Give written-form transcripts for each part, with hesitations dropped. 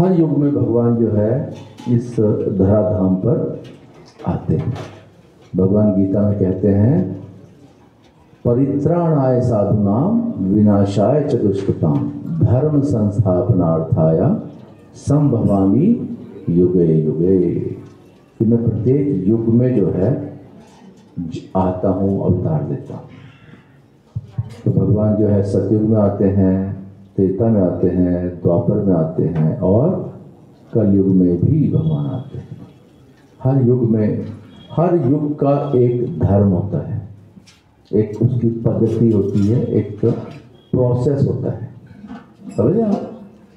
हर युग में भगवान जो है इस धराधाम पर आते हैं। भगवान गीता में कहते हैं परित्राणाय साधुनाम विनाशाय च दुष्कृताम धर्म संस्थापनार्थाय संभवामि युगे युगे। कि मैं प्रत्येक युग में जो है आता हूँ, अवतार देता हूँ। तो भगवान जो है सतयुग में आते हैं, त्रेता में आते हैं, द्वापर में आते हैं और कलयुग में भी भगवान आते हैं। हर युग में, हर युग का एक धर्म होता है, एक उसकी पद्धति होती है, एक प्रोसेस होता है। समझे आप?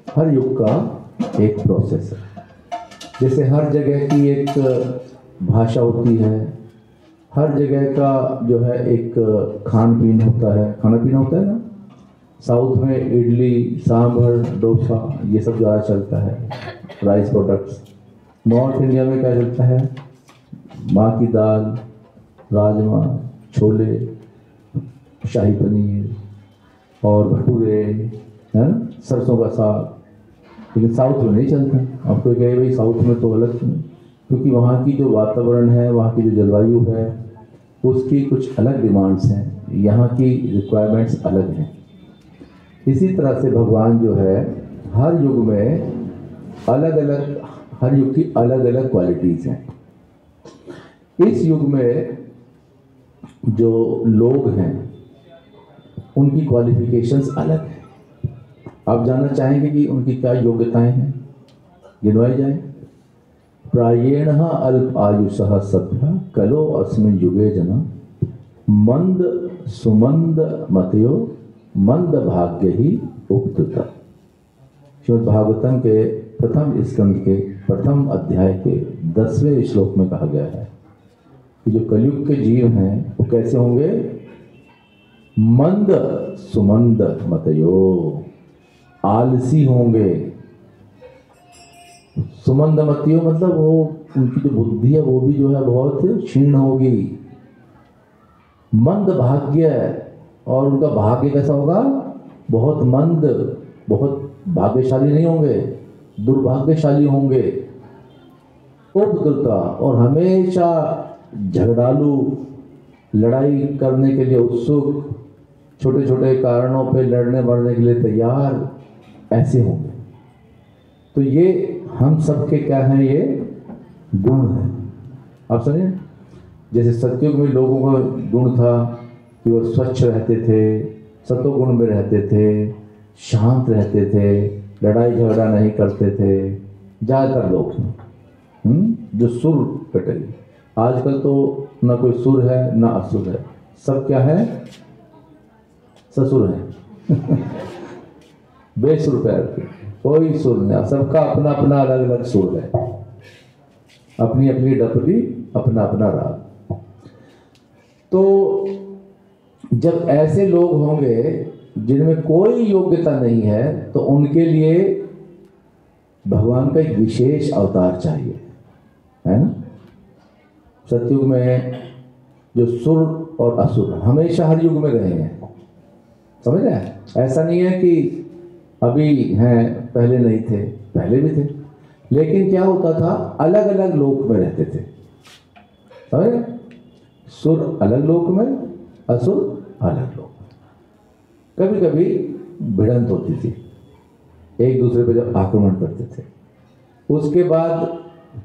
हर युग का एक प्रोसेस है। जैसे हर जगह की एक भाषा होती है, हर जगह का जो है एक खान पीन होता है, खाना पीना होता है ना। साउथ में इडली सांभर डोसा ये सब ज़्यादा चलता है, राइस प्रोडक्ट्स। नॉर्थ इंडिया में क्या चलता है? माँ की दाल, राजमा, छोले, शाही पनीर और भटूरे, है ना, सरसों का साग। लेकिन साउथ में नहीं चलता। आप तो कहे भाई साउथ में तो अलग क्यों? क्योंकि वहाँ की जो वातावरण है, वहाँ की जो जलवायु है, उसकी कुछ अलग डिमांड्स हैं, यहाँ की रिक्वायरमेंट्स अलग हैं। इसी तरह से भगवान जो है हर युग में अलग अलग, हर युग की अलग अलग क्वालिटीज़ हैं। इस युग में जो लोग हैं उनकी क्वालिफिकेशंस अलग हैं। आप जानना चाहेंगे कि उनकी क्या योग्यताएं हैं? गिनवाई जाए। प्रायेण अल्प आयुषः सभ्य कलो अस्मिन् युगे जना मंद सुमंद मतयो मंद भाग्य ही उक्तता। श्रीमद् भागवतम के प्रथम स्कंद के प्रथम अध्याय के 10वें श्लोक में कहा गया है कि जो कलयुग के जीव हैं वो कैसे होंगे? मंद सुमंद मतयो, आलसी होंगे। सुमंद मतियो मतलब वो उनकी जो बुद्धि है वो भी जो है बहुत क्षीण होगी। मंद भाग्य, और उनका भाग्य कैसा होगा? बहुत मंद, बहुत भाग्यशाली नहीं होंगे, दुर्भाग्यशाली होंगे। उपद्रुता, और हमेशा झगड़ालू, लड़ाई करने के लिए उत्सुक, छोटे छोटे कारणों पे लड़ने मरने के लिए तैयार, ऐसे होंगे। तो ये हम सब के क्या हैं? ये गुण हैं। आप सुनिए, जैसे सतयुग में लोगों का गुण था कि वो स्वच्छ रहते थे, सतोगुण में रहते थे, शांत रहते थे, लड़ाई झगड़ा नहीं करते थे ज़्यादातर लोग, जो सुर कटे। आजकल तो ना कोई सुर है ना असुर है, सब क्या है? ससुर है। बेसुर पैर के, कोई सुर नहीं, सबका अपना अपना अलग अलग सुर है, अपनी अपनी डपली, अपना अपना राग। तो जब ऐसे लोग होंगे जिनमें कोई योग्यता नहीं है तो उनके लिए भगवान का एक विशेष अवतार चाहिए, है ना। सतयुग में जो सुर और असुर हमेशा हर युग में रहे हैं, समझ रहे हैं? ऐसा नहीं है कि अभी हैं, पहले नहीं थे, पहले भी थे। लेकिन क्या होता था? अलग अलग लोक में रहते थे, समझ रहे? सुर अलग लोक में, असुर अलग लोक में। कभी कभी भिड़ंत होती थी, एक दूसरे पर जब आक्रमण करते थे। उसके बाद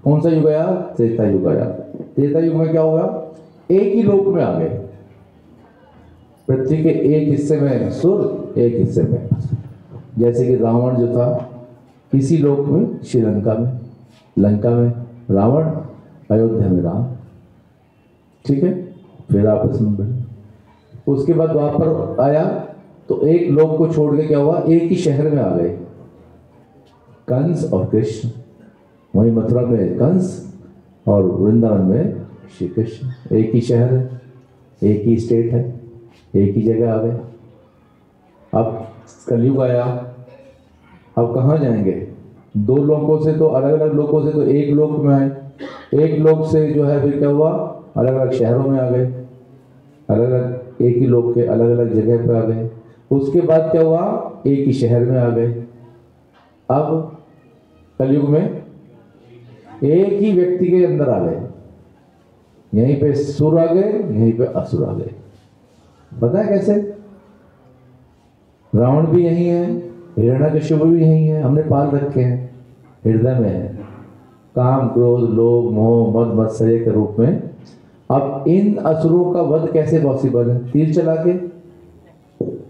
कौन सा युग आया? त्रेता युग आया। त्रेता युग में क्या हुआ? एक ही लोक में आ गए, पृथ्वी के एक हिस्से में सुर, एक हिस्से में असुर। जैसे कि रावण जो था इसी लोक में, श्रीलंका में, लंका में रावण, अयोध्या में राम, ठीक है। फिर आपस में बढ़े। उसके बाद द्वापर आया तो एक लोक को छोड़ के क्या हुआ? एक ही शहर में आ गए, कंस और कृष्ण। वहीं मथुरा में कंस और वृंदावन में श्री कृष्ण। एक ही शहर है, एक ही स्टेट है, एक ही जगह आ गए। अब कलयुग आया, अब कहाँ जाएंगे? दो लोकों से तो, अलग अलग लोकों से तो एक लोक में आए, एक लोक से जो है फिर क्या हुआ? अलग अलग शहरों में आ गए, अलग अलग, एक ही लोक के अलग अलग जगह पे आ गए। उसके बाद क्या हुआ? एक ही शहर में आ गए। अब कलयुग में एक ही व्यक्ति के अंदर आ गए, यहीं पे सुर आ गए, यहीं पे असुर आ गए। पता है कैसे? रावण भी यही है, हिरण्यकश्यप भी यही है, हमने पाल रखे हैं, हृदय में है, काम क्रोध लोभ मोह मद मत्सर्य के रूप में। अब इन असुरों का वध कैसे पॉसिबल है? तीर चला के,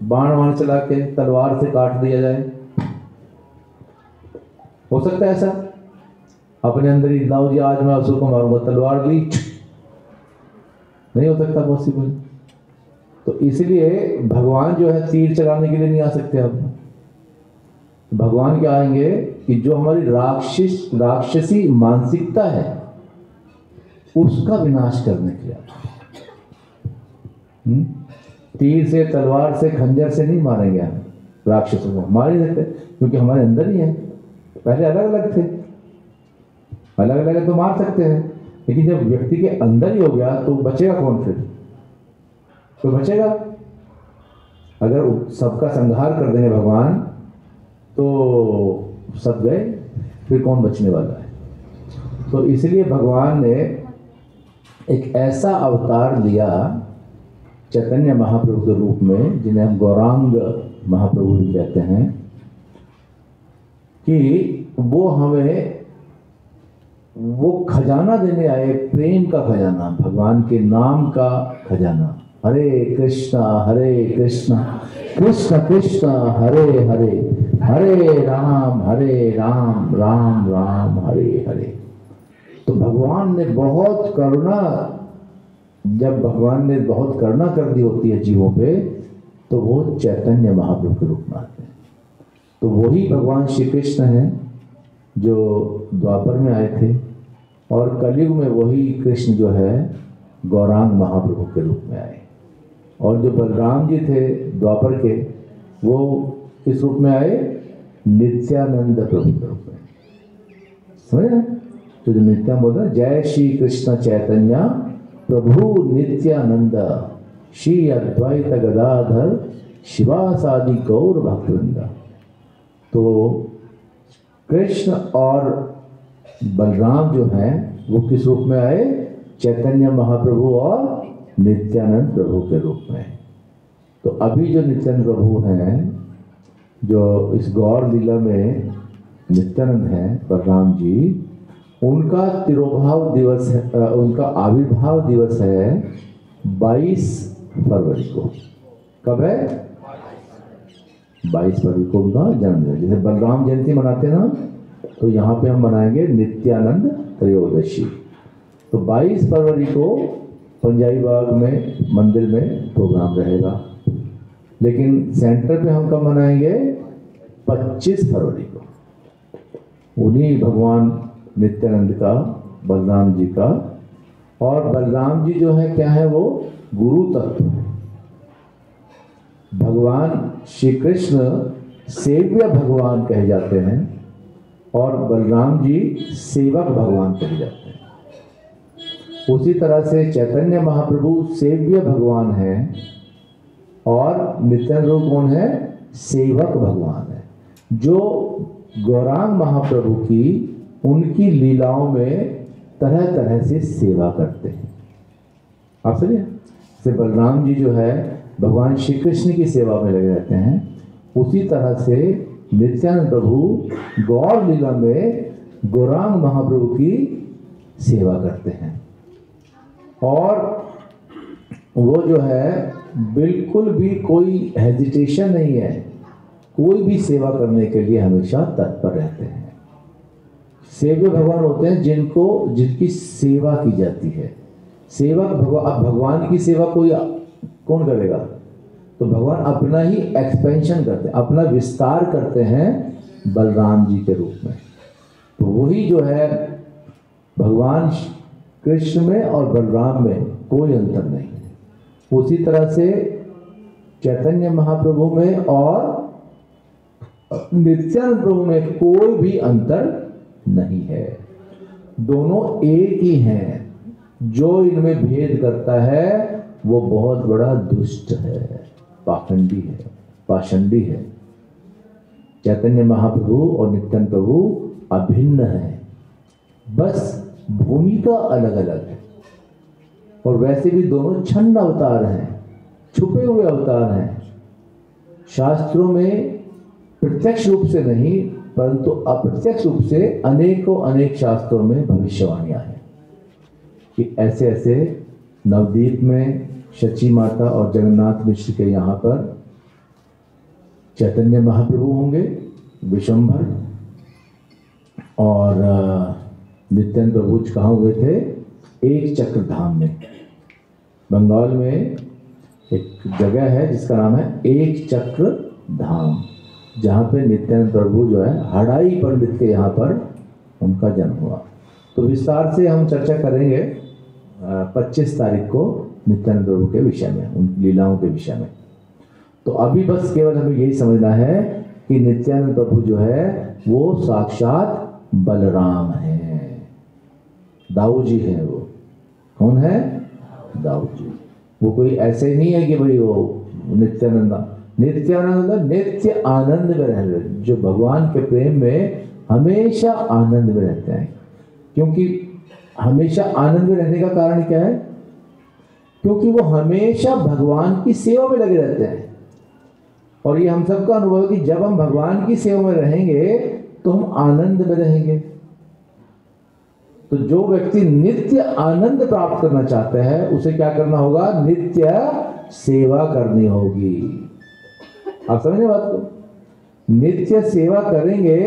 बाण वाण चला के, तलवार से काट दिया जाए, हो सकता है ऐसा? अपने अंदर ही लाओ जी आज मैं असुर को मारूंगा, तलवार ली, नहीं हो सकता पॉसिबल। तो इसलिए भगवान जो है तीर चलाने के लिए नहीं आ सकते। अब भगवान क्या आएंगे कि जो हमारी राक्षसी मानसिकता है उसका विनाश करने के लिए। तीर से, तलवार से, खंजर से नहीं मारेंगे हम राक्षसों को, मार ही सकते क्योंकि हमारे अंदर ही है। पहले अलग अलग थे, अलग अलग है तो मार सकते हैं, लेकिन जब व्यक्ति के अंदर ही हो गया तो बचेगा कौन? फिर तो बचेगा। अगर सबका संहार कर देंगे भगवान तो सब गए, फिर कौन बचने वाला है? तो इसलिए भगवान ने एक ऐसा अवतार लिया चैतन्य महाप्रभु के रूप में, जिन्हें हम गौरांग महाप्रभु भी कहते हैं, कि वो हमें वो खजाना देने आए, प्रेम का खजाना, भगवान के नाम का खजाना। हरे कृष्णा कृष्ण कृष्ण हरे हरे, हरे राम राम राम हरे हरे। तो भगवान ने बहुत करुणा, जब भगवान ने बहुत करुणा कर दी होती है जीवों पे, तो वो चैतन्य महाप्रभु के रूप में आते हैं। तो वही भगवान श्री कृष्ण हैं जो द्वापर में आए थे, और कलयुग में वही कृष्ण जो है गौरांग महाप्रभु के रूप में आए। और जो बलराम जी थे द्वापर के, वो किस रूप में आए? नित्यानंद प्रभु के रूप में। समझे? तो जो नित्या बोल रहे, जय श्री कृष्ण चैतन्य प्रभु नित्यानंद श्री अद्वैत गदाधर शिवासादि गौर भक्तवृंद। तो कृष्ण और बलराम जो हैं वो किस रूप में आए? चैतन्य महाप्रभु और नित्यानंद प्रभु के रूप में। तो अभी जो नित्यानंद प्रभु हैं, जो इस गौर लीला में नित्यानंद हैं बलराम जी, उनका तिरोभाव दिवस है, उनका आविर्भाव दिवस है 22 फरवरी को। कब है? 22 फरवरी को उनका जन्मदिन। जैसे बलराम जयंती मनाते हैं ना, तो यहाँ पे हम मनाएंगे नित्यानंद त्रयोदशी। तो 22 फरवरी को पंजाबी बाग में मंदिर में प्रोग्राम रहेगा, लेकिन सेंटर पे हम कब मनाएंगे? 25 फरवरी को। उन्हीं भगवान नित्यानंद का, बलराम जी का। और बलराम जी जो है क्या है? वो गुरु तत्व है। भगवान श्री कृष्ण सेव्य भगवान कहे जाते हैं और बलराम जी सेवक भगवान कहे जाते हैं। उसी तरह से चैतन्य महाप्रभु सेव्य भगवान है और नित्यानंद प्रभु कौन है? सेवक भगवान है, जो गौरांग महाप्रभु की उनकी लीलाओं में तरह तरह से सेवा करते हैं। आप समझे? जैसे बलराम जी जो है भगवान श्री कृष्ण की सेवा में लगे रहते हैं, उसी तरह से नित्यानंद प्रभु गौर लीला में गौरांग महाप्रभु की सेवा करते हैं। और वो जो है बिल्कुल भी कोई हेजिटेशन नहीं है, कोई भी सेवा करने के लिए हमेशा तत्पर रहते हैं। सेव्य भगवान होते हैं जिनकी सेवा की जाती है। सेवक भगवान की सेवा कौन करेगा? तो भगवान अपना ही एक्सपेंशन करते हैं, अपना विस्तार करते हैं बलराम जी के रूप में। तो वही जो है भगवान कृष्ण में और बलराम में कोई अंतर नहीं है। उसी तरह से चैतन्य महाप्रभु में और नित्यानंद प्रभु में कोई भी अंतर नहीं है, दोनों एक ही हैं। जो इनमें भेद करता है वो बहुत बड़ा दुष्ट है, पाखंडी है, पाषंडी है। चैतन्य महाप्रभु और नित्यानंद प्रभु अभिन्न हैं, बस भूमिका अलग अलग है। और वैसे भी दोनों छन्न अवतार हैं, छुपे हुए अवतार हैं। शास्त्रों में प्रत्यक्ष रूप से नहीं परंतु अप्रत्यक्ष रूप से अनेकों अनेक शास्त्रों में भविष्यवाणियां हैं कि ऐसे ऐसे नवद्वीप में शची माता और जगन्नाथ मिश्र के यहाँ पर चैतन्य महाप्रभु होंगे विशंभर, और नित्यानंद प्रभु कहाँ हुए थे? एक चक्र धाम में। बंगाल में एक जगह है जिसका नाम है एक चक्र धाम, जहाँ पे नित्यानंद प्रभु जो है हड़ाई पंडित के यहाँ पर उनका जन्म हुआ। तो विस्तार से हम चर्चा करेंगे 25 तारीख को नित्यानंद प्रभु के विषय में, उनकी लीलाओं के विषय में। तो अभी बस केवल हमें यही समझना है कि नित्यानंद प्रभु जो है वो साक्षात बलराम हैं, दाऊ जी हैं। वो कौन है? दाऊ जी। वो कोई ऐसे ही नहीं है कि भाई वो नित्यानंद नित्य आनंद में रह रहे, जो भगवान के प्रेम में हमेशा आनंद में रहते हैं। क्योंकि हमेशा आनंद में रहने का कारण क्या है? क्योंकि वो हमेशा भगवान की सेवा में लगे रहते हैं। और ये हम सबका अनुभव है कि जब हम भगवान की सेवा में रहेंगे तो हम आनंद में रहेंगे। तो जो व्यक्ति नित्य आनंद प्राप्त करना चाहता है उसे क्या करना होगा? नित्य सेवा करनी होगी। आप समझे बात को? नित्य सेवा करेंगे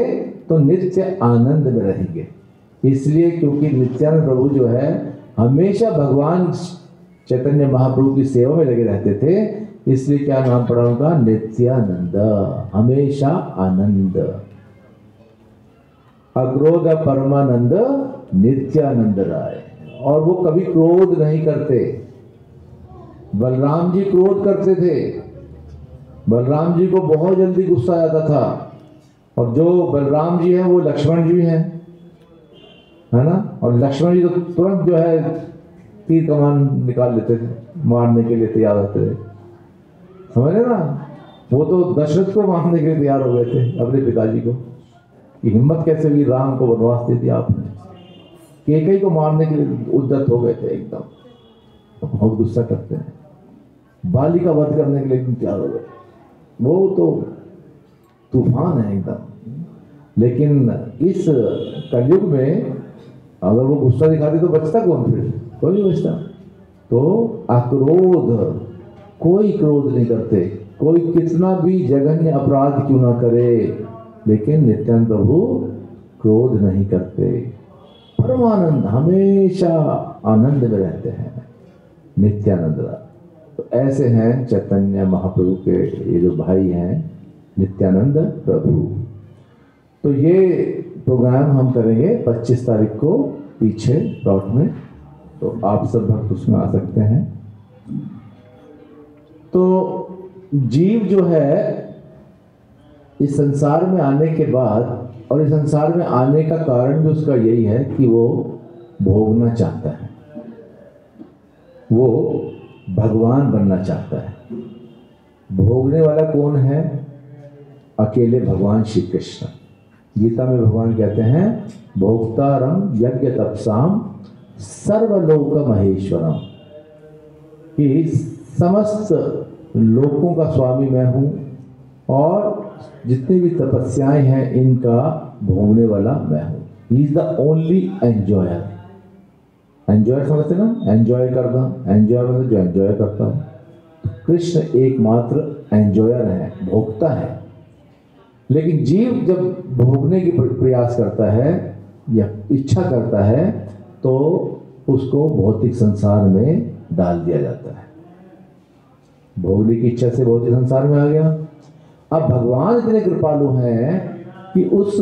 तो नित्य आनंद में रहेंगे। इसलिए क्योंकि नित्यानंद प्रभु जो है हमेशा भगवान चैतन्य महाप्रभु की सेवा में लगे रहते थे, इसलिए क्या नाम पड़ा उनका? नित्यानंद, हमेशा आनंद। अक्रोध परमानंद नित्यानंद राय। और वो कभी क्रोध नहीं करते। बलराम जी क्रोध करते थे, बलराम जी को बहुत जल्दी गुस्सा आता था। और जो बलराम जी हैं वो लक्ष्मण जी हैं, है ना? और लक्ष्मण जी तो तुरंत जो है तीर कमान निकाल लेते थे, मारने के लिए तैयार होते थे। समझ रहे ना? वो तो दशरथ को मारने के लिए तैयार हो गए थे, अपने पिताजी को, कि हिम्मत कैसे हुई, राम को वनवास दे दिया आपने। केकई को मारने के लिए उद्यत हो गए थे एकदम, तो बहुत गुस्सा करते हैं। बाली का वध करने के लिए एकदम तैयार हो गए। वो तो तूफान है एकदम। लेकिन इस कलयुग में अगर वो गुस्सा दिखाते तो बचता कौन? फिर कोई नहीं बचता। तो अक्रोध, कोई क्रोध नहीं करते, कोई कितना भी जघन्य अपराध क्यों ना करे, लेकिन नित्यानंद प्रभु क्रोध नहीं करते। परमानंद, हमेशा आनंद में रहते हैं, नित्यानंद। तो ऐसे हैं चैतन्य महाप्रभु के ये जो भाई हैं नित्यानंद प्रभु। तो ये प्रोग्राम हम करेंगे 25 तारीख को पीछे प्लॉट में, तो आप सब भक्त उसमें आ सकते हैं। तो जीव जो है इस संसार में आने के बाद, और इस संसार में आने का कारण भी उसका यही है कि वो भोगना चाहता है, वो भगवान बनना चाहता है। भोगने वाला कौन है? अकेले भगवान श्री कृष्ण। गीता में भगवान कहते हैं भोक्तारम यज्ञ तपसाम सर्वलोक महेश्वरम, कि समस्त लोकों का स्वामी मैं हूँ और जितनी भी तपस्याएं हैं इनका भोगने वाला मैं हूँ। He is the only enjoyer. Enjoyer समझते ना? एंजॉय करना, एंजॉय मतलब जो एंजॉय करता है। कृष्ण एकमात्र एंजॉयर है, भोगता है। लेकिन जीव जब भोगने की प्रयास करता है या इच्छा करता है तो उसको भौतिक संसार में डाल दिया जाता है। भोगने की इच्छा से भौतिक संसार में आ गया। अब भगवान इतने कृपालु हैं कि उस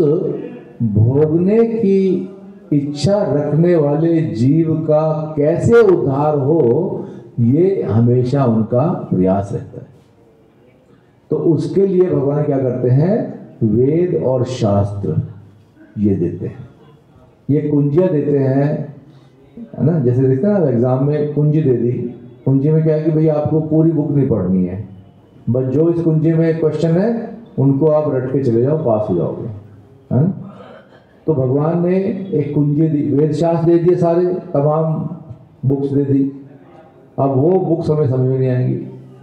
भोगने की इच्छा रखने वाले जीव का कैसे उद्धार हो, ये हमेशा उनका प्रयास रहता है। तो उसके लिए भगवान क्या करते हैं? वेद और शास्त्र ये देते हैं, ये कुंजियां देते हैं, है ना? जैसे देखते हैं ना एग्जाम में कुंजी दे दी, कुंजी में क्या है कि भाई आपको पूरी बुक नहीं पढ़नी है, बस जो इस कुंजी में क्वेश्चन है उनको आप रट के चले जाओ, पास हो जाओगे, है ना। तो भगवान ने एक कुंजी दी, वेद शास्त्र दे दिए, सारे तमाम बुक्स दे दी। अब वो बुक्स हमें समझ में नहीं आएंगी।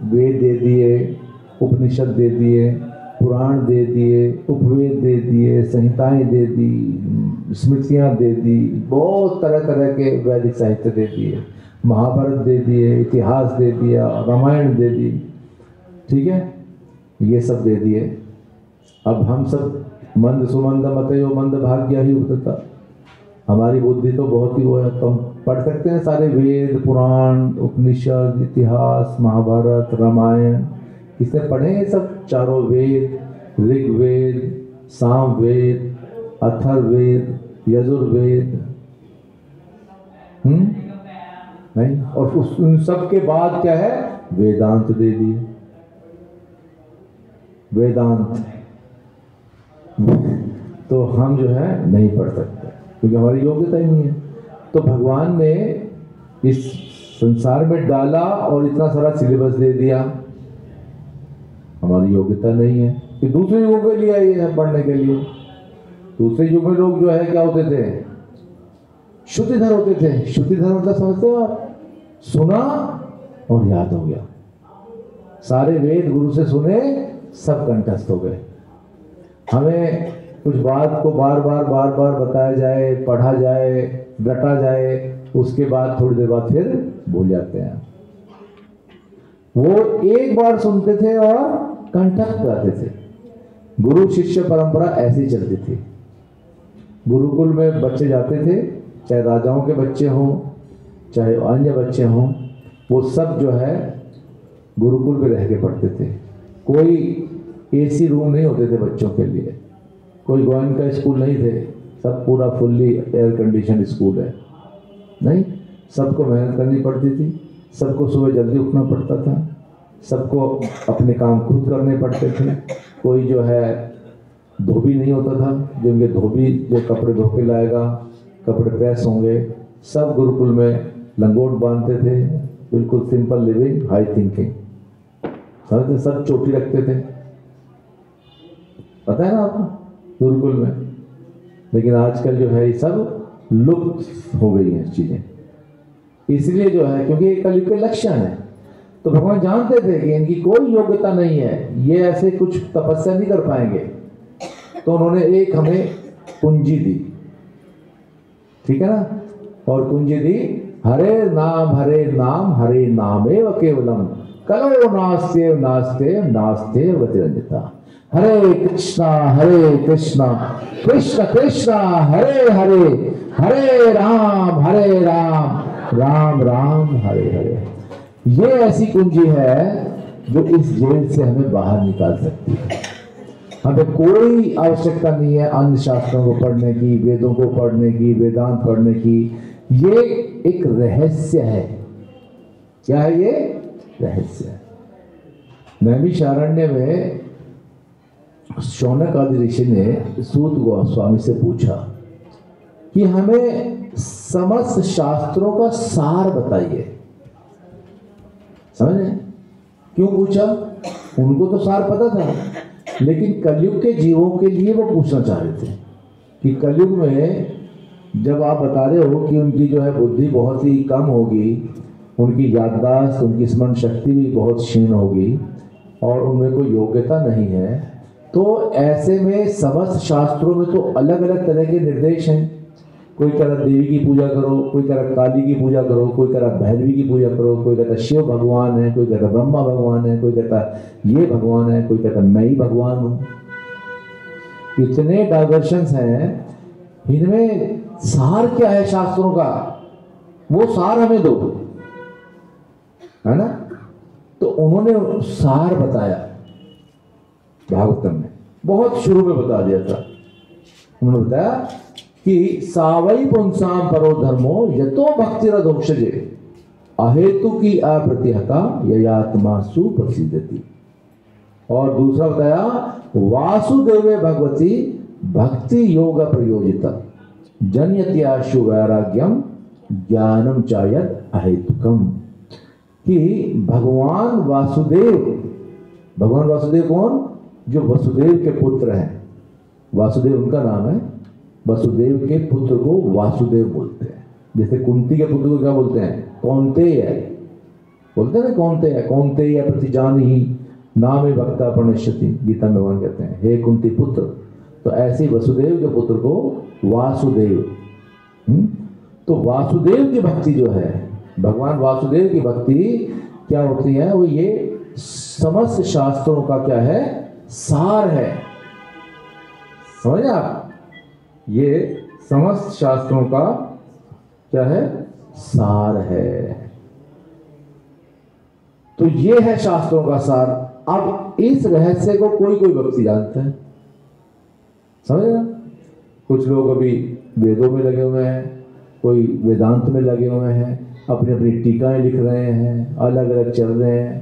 वेद दे दिए, उपनिषद दे दिए, पुराण दे दिए, उपवेद दे दिए, संहिताएं दे दी, स्मृतियाँ दे दी, बहुत तरह तरह के वैदिक साहित्य दे दिए, महाभारत दे दिए, इतिहास दे दिया, रामायण दे दी, ठीक है, ये सब दे दिए। अब हम सब मंद सुमंद मतयो मंद भाग्य ही उठता, हमारी बुद्धि तो बहुत ही वो है, तो हम पढ़ सकते हैं सारे वेद, पुराण, उपनिषद, इतिहास, महाभारत, रामायण। किसने पढ़े ये सब चारों वेद? ऋग्वेद, सामवेद, अथर्ववेद, यजुर्वेद, नहीं। और उन सब के बाद क्या है? वेदांत दे दिए, वेदांत। तो हम जो है नहीं पढ़ सकते क्योंकि हमारी योग्यता ही नहीं है। तो भगवान ने इस संसार में डाला और इतना सारा सिलेबस दे दिया, हमारी योग्यता नहीं है कि दूसरे युगों के लिए आइए है पढ़ने के लिए। दूसरे युग में लोग जो है क्या होते थे? श्रुतिधर होते थे। श्रुतिधर मतलब समझते हो आप? सुना और याद हो गया, सारे वेद गुरु से सुने, सब कंठस्थ हो गए। हमें कुछ बात को बार बार बताया जाए, पढ़ा जाए, रटा जाए, उसके बाद थोड़ी देर बाद फिर भूल जाते हैं। वो एक बार सुनते थे और कंठस्थ करते थे। गुरु शिष्य परंपरा ऐसी चलती थी। गुरुकुल में बच्चे जाते थे, चाहे राजाओं के बच्चे हों, चाहे अन्य बच्चे हों, वो सब जो है गुरुकुल में रह के पढ़ते थे। कोई एसी रूम नहीं होते थे बच्चों के लिए, कोई गोविंद का स्कूल नहीं थे, सब पूरा फुल्ली एयर कंडीशन स्कूल है। नहीं, सबको मेहनत करनी पड़ती थी, सबको सुबह जल्दी उठना पड़ता था, सबको अपने काम खुद करने पड़ते थे। कोई जो है धोबी नहीं होता था, जो उनके धोबी जो कपड़े धो के लाएगा, कपड़े प्रेस होंगे। सब गुरुकुल में लंगोट बांधते थे, बिल्कुल सिंपल लिविंग, हाई थिंकिंग, समझते। सब चोटी रखते थे, पता है ना आपको, गुरुकुल में। लेकिन आजकल जो है ये सब लुप्त हो गई हैं चीजें, इसलिए जो है क्योंकि ये कलयुग के लक्षण है। तो भगवान जानते थे कि इनकी कोई योग्यता नहीं है, ये ऐसे कुछ तपस्या नहीं कर पाएंगे। तो उन्होंने एक हमें कुंजी दी, ठीक है ना। और कुंजी दी, हरे नाम हरे नामेव केवलम, कलो नास्ते नास्ते नास्ते वतिरंजिता। हरे कृष्णा कृष्ण कृष्ण हरे हरे, हरे राम राम राम हरे हरे। ये ऐसी कुंजी है जो इस जेल से हमें बाहर निकाल सकती है। हमें कोई आवश्यकता नहीं है अन्य शास्त्रों को पढ़ने की, वेदों को पढ़ने की, वेदांत पढ़ने की। ये एक रहस्य है। क्या है ये? रहस्य है। नैमिषारण्य में शौनक आदि ऋषि ने सूत गोस्वामी से पूछा कि हमें समस्त शास्त्रों का सार बताइए। समझे क्यों पूछा? उनको तो सार पता था, लेकिन कलयुग के जीवों के लिए वो पूछना चाह रहे थे कि कलयुग में जब आप बता रहे हो कि उनकी जो है बुद्धि बहुत ही कम होगी, उनकी याददाश्त, उनकी स्मरण शक्ति भी बहुत क्षीण होगी और उनमें कोई योग्यता नहीं है, तो ऐसे में समस्त शास्त्रों में तो अलग अलग तरह के निर्देश हैं। कोई कह रहा देवी की पूजा करो, कोई कह रहा काली की पूजा करो, कोई कह रहा भैरवी की पूजा करो, कोई कहता शिव भगवान है, कोई कहता ब्रह्मा भगवान है, कोई कहता ये भगवान है, कोई कहता मैं ही भगवान हूँ। इतने डाइवर्शंस हैं, इनमें सार क्या है शास्त्रों का? वो सार हमें दो, है ना। तो उन्होंने सार बताया भागवतम में, बहुत शुरू में बता दिया था। उन्होंने बताया कि सावई पुंसाम परो धर्मो यतो भक्तिरधोक्षजे अहेतु की अप्रतिहता ययात्मा सुप्रसिद्धति। और दूसरा बताया वासुदेवे भगवती भक्ति योग प्रयोजिता जन्यत्याशु वैराग्यम ज्ञानम चायत अहेतुकम। कि भगवान वासुदेव कौन? जो वसुदेव के पुत्र हैं, वासुदेव उनका नाम है, वसुदेव के पुत्र को वासुदेव बोलते हैं। जैसे कुंती के पुत्र को क्या बोलते हैं? कौन्तेय बोलते हैं ना, कौन्तेय। कौन्तेय प्रतिजान ही नाम भक्ता प्रणश्यति, गीता में भगवान कहते हैं हे कुंती पुत्र। तो ऐसे वसुदेव के पुत्र को वासुदेव। तो वासुदेव की भक्ति जो है, भगवान वासुदेव की भक्ति क्या होती है? वो ये समस्त शास्त्रों का क्या है? सार है। समझे आप? ये समस्त शास्त्रों का क्या है? सार है। तो ये है शास्त्रों का सार। अब इस रहस्य को कोई कोई व्यक्ति जानता है, समझे ना? कुछ लोग अभी वेदों में लगे हुए हैं, कोई वेदांत में लगे हुए हैं, अपनी अपनी टीकाएं लिख रहे हैं, अलग अलग चल रहे हैं।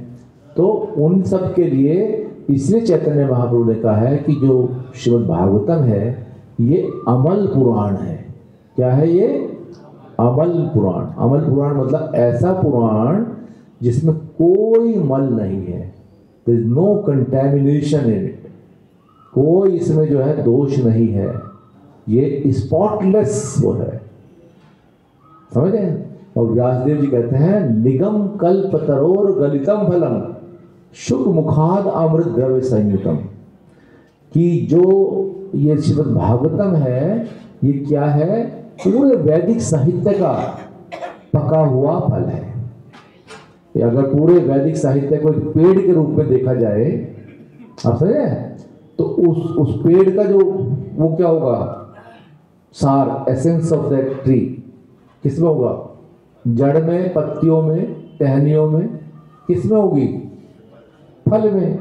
तो उन सब के लिए इसलिए चैतन्य महाप्रभु ने कहा है कि जो श्रीमद् भागवतम है ये अमल पुराण है। क्या है ये? अमल पुराण। अमल पुराण मतलब ऐसा पुराण जिसमें कोई मल नहीं है, there is no contamination in it. कोई इसमें जो है दोष नहीं है, ये स्पॉटलेस वो है। समझ गए? और व्यासदेव जी कहते हैं निगम कल्प तरोर गलितम फलम शुक मुखाद अमृत द्रव्य संयुतम, कि जो ये श्रीमद् भागवतम है ये क्या है? पूरे वैदिक साहित्य का पका हुआ फल है। अगर पूरे वैदिक साहित्य को एक पेड़ के रूप में देखा जाए, आप समझे, तो उस पेड़ का जो वो क्या होगा? सार, एसेंस ऑफ दैट ट्री किसमें होगा? जड़ में, पत्तियों में, टहनियों में, किसमें होगी? फल में।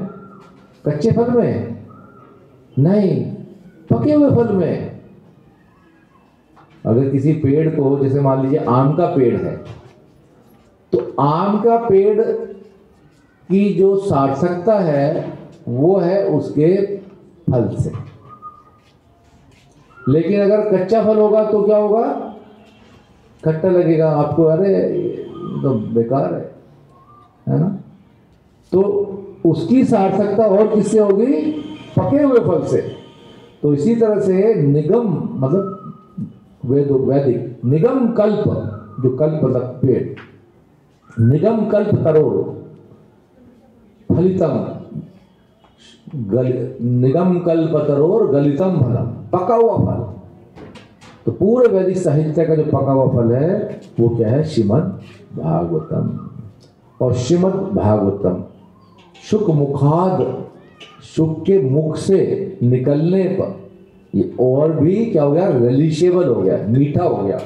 कच्चे फल में नहीं, पके हुए फल में। अगर किसी पेड़ को, जैसे मान लीजिए आम का पेड़ है, तो आम का पेड़ की जो सार्थकता है वो है उसके फल से। लेकिन अगर कच्चा फल होगा तो क्या होगा? खट्टा लगेगा आपको, अरे तो बेकार है ना? तो उसकी सार्थकता और किससे होगी? पके हुए फल से। तो इसी तरह से निगम मतलब वैदिक निगम कल्प, जो कल्प मतलब पेड़, निगम कल्प तरोर फलितम निगम कल्प तरोर गलितम फलम, पका हुआ फल। तो पूरे वैदिक साहित्य का जो पका हुआ फल है वो क्या है? श्रीमद् भागवतम। और श्रीमद् भागवतम शुक मुखाद, शुक के मुख से निकलने पर ये और भी क्या हो गया? रिलीशेबल हो गया, मीठा हो गया।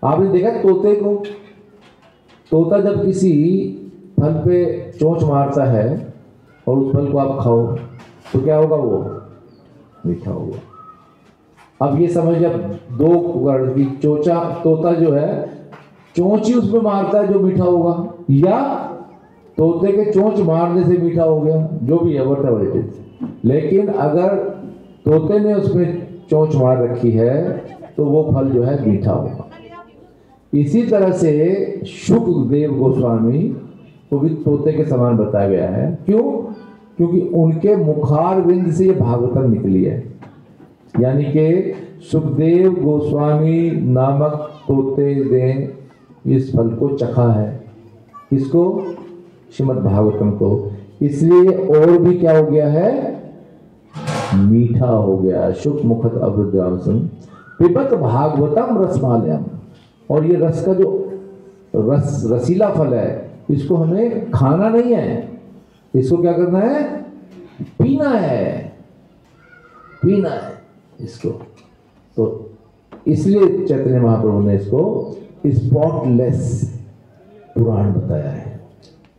आपने देखा तोते को? तोता जब किसी फल पे चोंच मारता है और उस फल को आप खाओ तो क्या होगा? वो मीठा होगा। अब ये समझ, जब दो वर्ड की चोचा, तोता जो है चोंच ही उसमें मारता है जो मीठा होगा, या तोते के चोंच मारने से मीठा हो गया, जो भी है व्हाटएवर इट इज। लेकिन अगर तोते ने उसमें चोंच मार रखी है तो वो फल जो है मीठा होगा। इसी तरह से शुकदेव गोस्वामी को भी तोते के समान बताया गया है। क्यों? क्योंकि उनके मुखार बिंद से ये भागवतम निकली है। यानी कि सुखदेव गोस्वामी नामक तोते ने इस फल को चखा है। किसको? श्रीमद् भागवतम को। इसलिए और भी क्या हो गया है? मीठा हो गया। शुक मुखत अवृद्धांसम पिबत भागवतम रसमालयम। और ये रस का जो रसीला फल है, इसको हमें खाना नहीं है, इसको क्या करना है? पीना है, पीना है इसको। तो इसलिए चैतन्य महाप्रभु ने इसको स्पॉटलेस पुराण बताया है।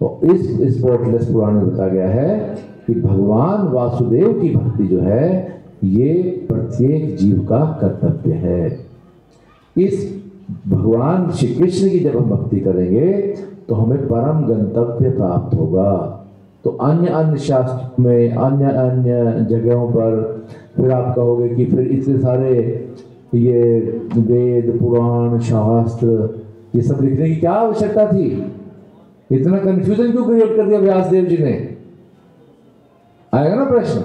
तो इस स्पॉटलेस पुराण में बताया गया है कि भगवान वासुदेव की भक्ति जो है ये प्रत्येक जीव का कर्तव्य है। इस भगवान श्री कृष्ण की जब हम भक्ति करेंगे तो हमें परम गंतव्य प्राप्त होगा। तो अन्य अन्य शास्त्र में, अन्य अन्य जगहों पर फिर आप कहोगे कि फिर इतने सारे ये वेद पुराण शास्त्र ये सब लिखने की क्या आवश्यकता थी? इतना कंफ्यूजन क्यों क्रिएट कर दिया व्यास देव जी ने? आएगा ना प्रश्न,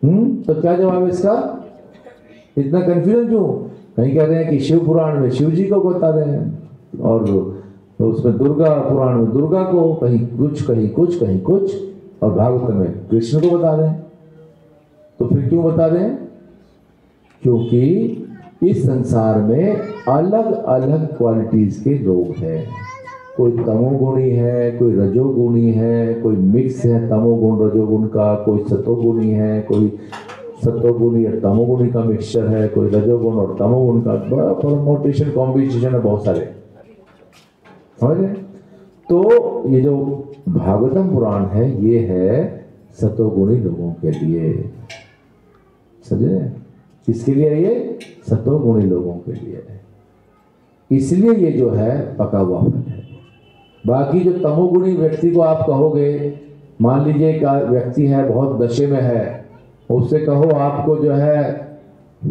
तो क्या जवाब है इसका? इतना कंफ्यूजन क्यों? कहीं कह रहे हैं कि शिव पुराण में शिव जी को बता रहे हैं, और उसमें दुर्गा पुराण में दुर्गा को, कहीं कुछ कहीं कुछ कहीं कुछ, और भागवत में कृष्ण को बता रहे हैं। तो फिर क्यों बता रहे हैं? क्योंकि इस संसार में अलग अलग क्वालिटीज के लोग हैं। कोई तमोगुणी है, कोई रजोगुणी है, कोई मिक्स है तमोगुण रजोगुण का, कोई सतोगुणी है, कोई सतोगुणी और तमोगुणी का मिक्सचर है, कोई रजोगुण और तमोगुण का, बड़ा परमोटेशन कॉम्बिनेशन है बहुत सारे, समझ रहे? तो ये जो भागवतम पुराण है ये है सतोगुणी लोगों के लिए, समझे? किसके लिए है ये? सतोगुणी लोगों के लिए है। इसलिए ये जो है पका हुआ फल है। बाकी जो तमोगुणी व्यक्ति को आप कहोगे, मान लीजिए एक व्यक्ति है बहुत नशे में है, उससे कहो आपको जो है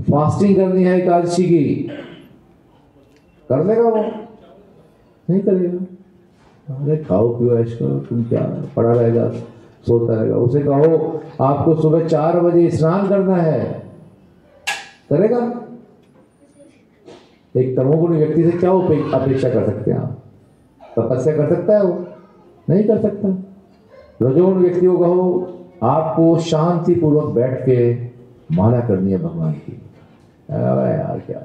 फास्टिंग करनी है एकादशी की, कर लेगा वो? नहीं करेगा। अरे खाओ पियो ऐश करो, तुम क्या पड़ा रहेगा, सोता रहेगा। उसे कहो आपको सुबह 4 बजे स्नान करना है, करेगा? एक तमोगुणी व्यक्ति से क्या अपेक्षा कर सकते हैं आप? तपस्या कर सकता है वो? नहीं कर सकता। रजोगुण व्यक्ति को कहो आपको शांति पूर्वक बैठ के माला करनी है भगवान की, यार क्या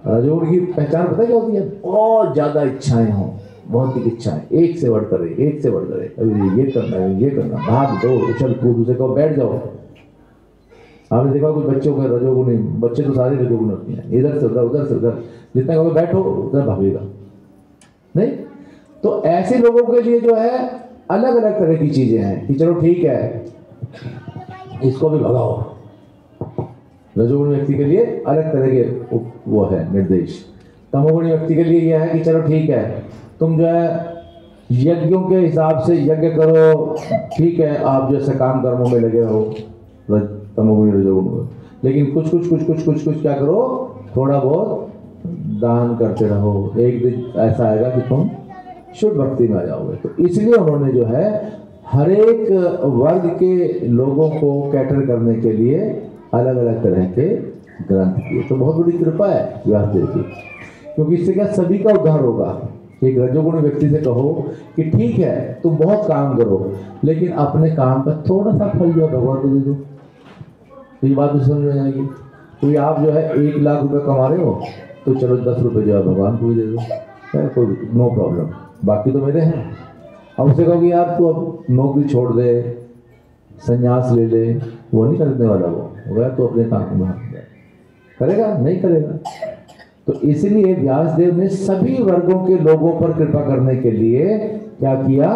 रजोगुण की पहचान पता क्या होती है? बहुत ज्यादा इच्छाएं हों, बहुत ही इच्छाएं, एक से बढ़कर एक से बढ़कर एक, अभी ये करना है, ये करना, भाग दो, उछल कूद, उसे कहो बैठ जाओ। आपने देखा कुछ बच्चों के रजोगुणी, बच्चे तो सारे रजोगुण होती हैं, इधर से उधर उधर से उधर, जितना कहो बैठो उधर भागेगा नहीं। तो ऐसे लोगों के लिए जो है अलग अलग तरह की चीजें हैं कि चलो ठीक है इसको भी भगाओ। रजोगुणी व्यक्ति के लिए अलग तरह के वो है निर्देश। तमोगुणी व्यक्ति के लिए यह है कि चलो ठीक है तुम जो है यज्ञों के हिसाब से यज्ञ करो, ठीक है आप जैसे काम कर्मों में लगे रहो, तमोगुणी रजोगुणी, लेकिन कुछ कुछ कुछ कुछ कुछ कुछ क्या करो, थोड़ा बहुत दान करते रहो, एक दिन ऐसा आएगा कि तुम शुद्ध भक्ति में आ जाओगे। तो इसलिए उन्होंने जो है हर एक वर्ग के लोगों को कैटर करने के लिए अलग अलग तरह के ग्रंथ किए। तो बहुत बड़ी कृपा है व्यासदेव की, क्योंकि इससे क्या सभी का उद्धार होगा। एक रजोगुणी व्यक्ति से कहो कि ठीक है तुम बहुत काम करो, लेकिन अपने काम का थोड़ा सा फल जो है भगवान को दे दो, तो ये बात तो समझ में आएगी। तो आप जो है 1 लाख रुपए कमा रहे हो, तो चलो 10 रुपए जो है भगवान को भी दे दो, कोई नो प्रॉब्लम, बाकी तो मेरे हैं। अब उसे कहोगे यार तू अब नौकरी छोड़ दे, संन्यास ले ले, वो नहीं करने वाला, वो गया तो अपने काम में करेगा, नहीं करेगा। तो इसलिए व्यासदेव ने सभी वर्गों के लोगों पर कृपा करने के लिए क्या किया,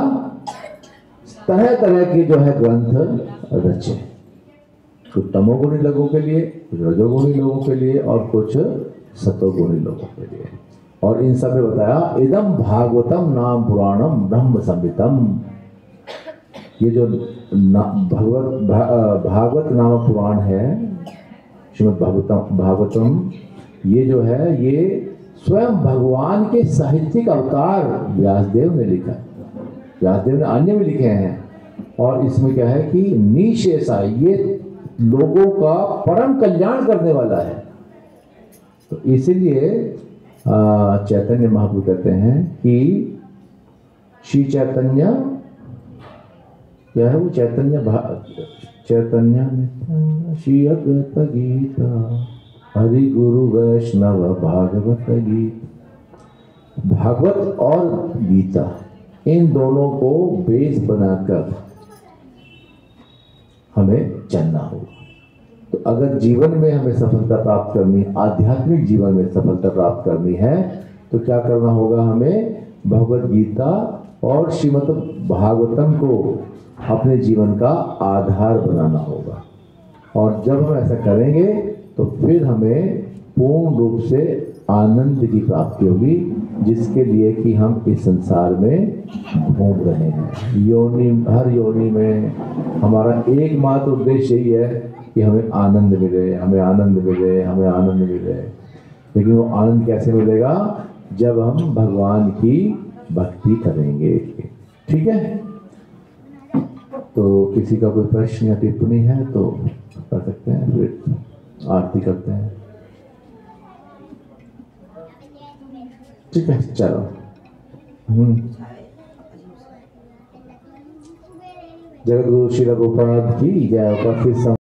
तरह तरह के जो है ग्रंथ रचे, कुछ तमोगुणी लोगों के लिए, कुछ रजोगुणी लोगों के लिए और कुछ सतोगुणी लोगों के लिए। और इन सब में बताया इदम भागवतम नाम पुराणम ब्रह्म संहितम। ये जो भागवत नामक पुराण है, श्रीमद् भागवतम, ये जो है ये स्वयं भगवान के साहित्यिक अवतार व्यासदेव ने लिखा है। व्यासदेव ने अन्य भी लिखे हैं, और इसमें क्या है कि निशेषा, ये लोगों का परम कल्याण करने वाला है। तो इसीलिए चैतन्य महाप्रभु कहते हैं कि श्री चैतन्य क्या है, वो चैतन्य श्री अद्वैत गीता हरि गुरु वैष्णव भागवत गीता। भागवत और गीता इन दोनों को बेस बनाकर हमें चलना होगा। तो अगर जीवन में हमें सफलता प्राप्त करनी, आध्यात्मिक जीवन में सफलता प्राप्त करनी है, तो क्या करना होगा, हमें भगवत गीता और श्रीमद् भागवतम को अपने जीवन का आधार बनाना होगा। और जब हम ऐसा करेंगे तो फिर हमें पूर्ण रूप से आनंद की प्राप्ति होगी, जिसके लिए कि हम इस संसार में घूम रहे हैं। योनि, हर योनि में हमारा एकमात्र उद्देश्य यही है कि हमें आनंद मिले, हमें आनंद मिले, हमें आनंद मिले। लेकिन वो आनंद कैसे मिलेगा, जब हम भगवान की भक्ति करेंगे। ठीक है, तो किसी का कोई प्रश्न या टिप्पणी है तो कर सकते हैं, फिर आरती करते हैं। ठीक है, चलो। जगत गुरु श्री प्रभुपाद की जय। उपस्थित